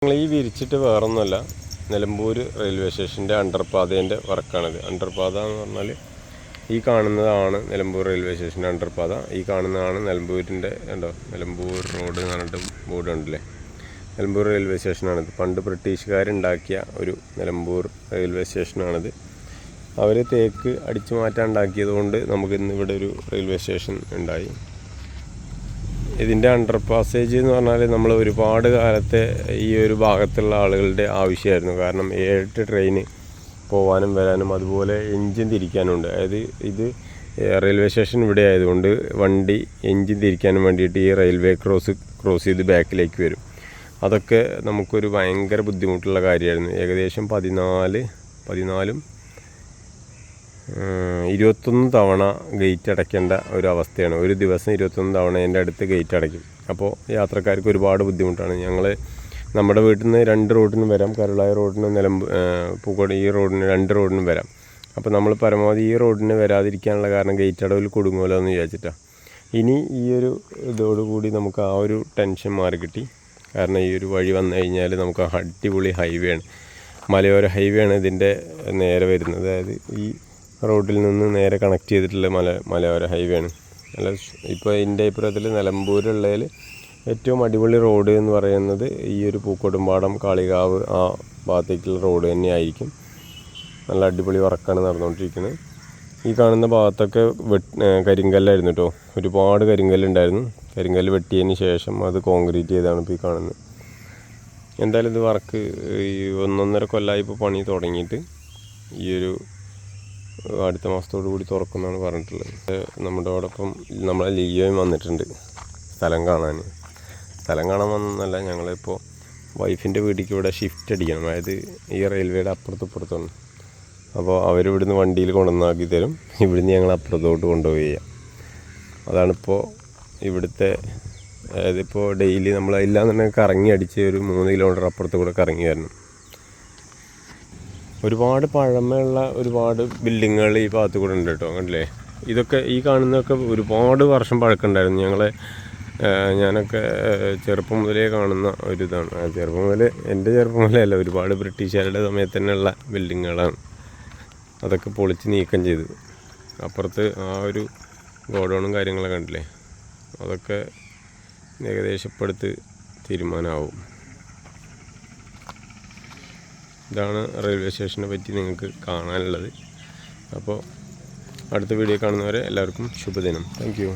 ഞങ്ങൾ ഈ വിരിച്ചിട്ട് വേറൊന്നുമല്ല, നിലമ്പൂർ റെയിൽവേ സ്റ്റേഷൻ്റെ അണ്ടർപാതേൻ്റെ വർക്കാണിത്. അണ്ടർപാത എന്ന് പറഞ്ഞാൽ ഈ കാണുന്നതാണ് നിലമ്പൂർ റെയിൽവേ സ്റ്റേഷൻ്റെ അണ്ടർപാത. ഈ കാണുന്നതാണ് നിലമ്പൂരിൻ്റെ ഉണ്ടോ, നിലമ്പൂർ റോഡ് എന്ന് പറഞ്ഞിട്ട് ബോർഡ് ഉണ്ടല്ലേ. നിലമ്പൂർ റെയിൽവേ സ്റ്റേഷനാണിത്. പണ്ട് ബ്രിട്ടീഷുകാരുണ്ടാക്കിയ ഒരു നിലമ്പൂർ റെയിൽവേ സ്റ്റേഷനാണിത്. അവർ തേക്ക് അടിച്ചു മാറ്റാൻ ഉണ്ടാക്കിയത് കൊണ്ട് നമുക്കിന്ന് ഇവിടെ ഒരു റെയിൽവേ സ്റ്റേഷൻ ഉണ്ടായി. ഇതിൻ്റെ അണ്ടർ പാസേജ് എന്ന് പറഞ്ഞാൽ നമ്മൾ ഒരുപാട് കാലത്തെ ഈ ഒരു ഭാഗത്തുള്ള ആളുകളുടെ ആവശ്യമായിരുന്നു. കാരണം 7 ട്രെയിന് പോകാനും വരാനും അതുപോലെ എൻജിൻ തിരിക്കാനുണ്ട്. അതായത് ഇത് റെയിൽവേ സ്റ്റേഷൻ ഇവിടെ ആയതുകൊണ്ട് വണ്ടി എൻജിൻ തിരിക്കാനും വേണ്ടിയിട്ട് ഈ റെയിൽവേ ക്രോസ് ചെയ്ത് ബാക്കിലേക്ക് വരും. അതൊക്കെ നമുക്കൊരു ഭയങ്കര ബുദ്ധിമുട്ടുള്ള കാര്യമായിരുന്നു. ഏകദേശം 21 തവണ ഗേറ്റ് അടയ്ക്കേണ്ട ഒരു അവസ്ഥയാണ്. ഒരു ദിവസം 21 തവണ എൻ്റെ അടുത്ത് ഗേറ്റ് അടയ്ക്കും. അപ്പോൾ യാത്രക്കാർക്ക് ഒരുപാട് ബുദ്ധിമുട്ടാണ്. നമ്മുടെ വീട്ടിൽ നിന്ന് 2 റോഡിനും വരാം, കരുളായ റോഡിനും പൂക്കോട് ഈ റോഡിന് 2 റോഡിനും വരാം. അപ്പോൾ നമ്മൾ പരമാവധി ഈ റോഡിന് വരാതിരിക്കാനുള്ള കാരണം ഗേറ്റ് അടവിൽ കുടുങ്ങുമല്ലോ എന്ന് വിചാരിച്ചിട്ടാണ്. ഇനി ഈ ഒരു ഇതോടുകൂടി നമുക്ക് ആ ഒരു ടെൻഷൻ മാറി കിട്ടി. കാരണം ഈ ഒരു വഴി വന്നു കഴിഞ്ഞാൽ നമുക്ക് അടിപൊളി ഹൈവേ ആണ്, മലയോര ഹൈവേ ആണ് ഇതിൻ്റെ നേരെ വരുന്നത്. അതായത് ഈ റോഡിൽ നിന്ന് നേരെ കണക്ട് ചെയ്തിട്ടുള്ള മലയോര ഹൈവേ ആണ്. ഇപ്പോൾ എൻ്റെ അഭിപ്രായത്തിൽ നിലമ്പൂരുള്ളതിൽ ഏറ്റവും അടിപൊളി റോഡ് എന്ന് പറയുന്നത് ഈ ഒരു പൂക്കോട്ടുംപാടം കാളികാവ് ആ ഭാഗത്തേക്കുള്ള റോഡ് തന്നെയായിരിക്കും. നല്ല അടിപൊളി വർക്കാണ് നടന്നുകൊണ്ടിരിക്കുന്നത്. ഈ കാണുന്ന ഭാഗത്തൊക്കെ കരിങ്കല്ലായിരുന്നു കേട്ടോ. ഒരുപാട് കരിങ്കല്ലുണ്ടായിരുന്നു. കരിങ്കല്ല് വെട്ടിയതിന് ശേഷം അത് കോൺക്രീറ്റ് ചെയ്താണ് ഇപ്പോൾ ഈ കാണുന്നത്. എന്തായാലും ഇത് വർക്ക് ഈ 1.5 കൊല്ലമായി ഇപ്പോൾ പണി തുടങ്ങിയിട്ട്. ഈ ഒരു അടുത്ത മാസത്തോടു കൂടി തുറക്കുമെന്നാണ് പറഞ്ഞിട്ടുള്ളത്. നമ്മളെ ലിയോയും വന്നിട്ടുണ്ട് സ്ഥലം കാണാൻ വന്നല്ല. ഞങ്ങളിപ്പോൾ വൈഫിൻ്റെ വീട്ടിലേക്ക് ഇവിടെ ഷിഫ്റ്റ് അടിക്കണം. അതായത് ഈ റെയിൽവേയുടെ അപ്പുറത്തും. അപ്പോൾ അവരിവിടുന്ന് വണ്ടിയിൽ കൊണ്ടുവന്നാക്കി തരും. ഇവിടുന്ന് ഞങ്ങൾ അപ്പുറത്തോട്ട് കൊണ്ടുപോയി ചെയ്യാം. അതാണിപ്പോൾ ഇവിടുത്തെ. അതായത് ഇപ്പോൾ ഡെയിലി നമ്മളെല്ലാന്നുണ്ടെങ്കിൽ കറങ്ങി അടിച്ച് ഒരു 3 കിലോമീറ്റർ അപ്പുറത്ത് കൂടെ കറങ്ങി വരണം. ഒരുപാട് പഴമയുള്ള ഒരുപാട് ബിൽഡിങ്ങുകൾ ഈ ഭാഗത്ത് കൂടെ ഉണ്ട് കേട്ടോ. കണ്ടില്ലേ, ഇതൊക്കെ ഈ കാണുന്നതൊക്കെ ഒരുപാട് വർഷം പഴക്കമുണ്ടായിരുന്നു. ഞാനൊക്കെ ചെറുപ്പം മുതലേ കാണുന്ന ഒരിതാണ്. എൻ്റെ ചെറുപ്പം മുതലേ അല്ല, ഒരുപാട് ബ്രിട്ടീഷുകാരുടെ സമയത്ത് തന്നെയുള്ള ബിൽഡിങ്ങുകളാണ്. അതൊക്കെ പൊളിച്ച് നീക്കം ചെയ്തു. അപ്പുറത്ത് ആ ഒരു ഗോഡൗണും കാര്യങ്ങളൊക്കെ കണ്ടില്ലേ, അതൊക്കെ ഏകദേശം ഇപ്പോഴത്തെ തീരുമാനമാവും. ഇതാണ് റെയിൽവേ സ്റ്റേഷനെ പറ്റി നിങ്ങൾക്ക് കാണാനുള്ളത്. അപ്പോൾ അടുത്ത വീഡിയോ കാണുന്നവരെ എല്ലാവർക്കും ശുഭദിനം. Thank you.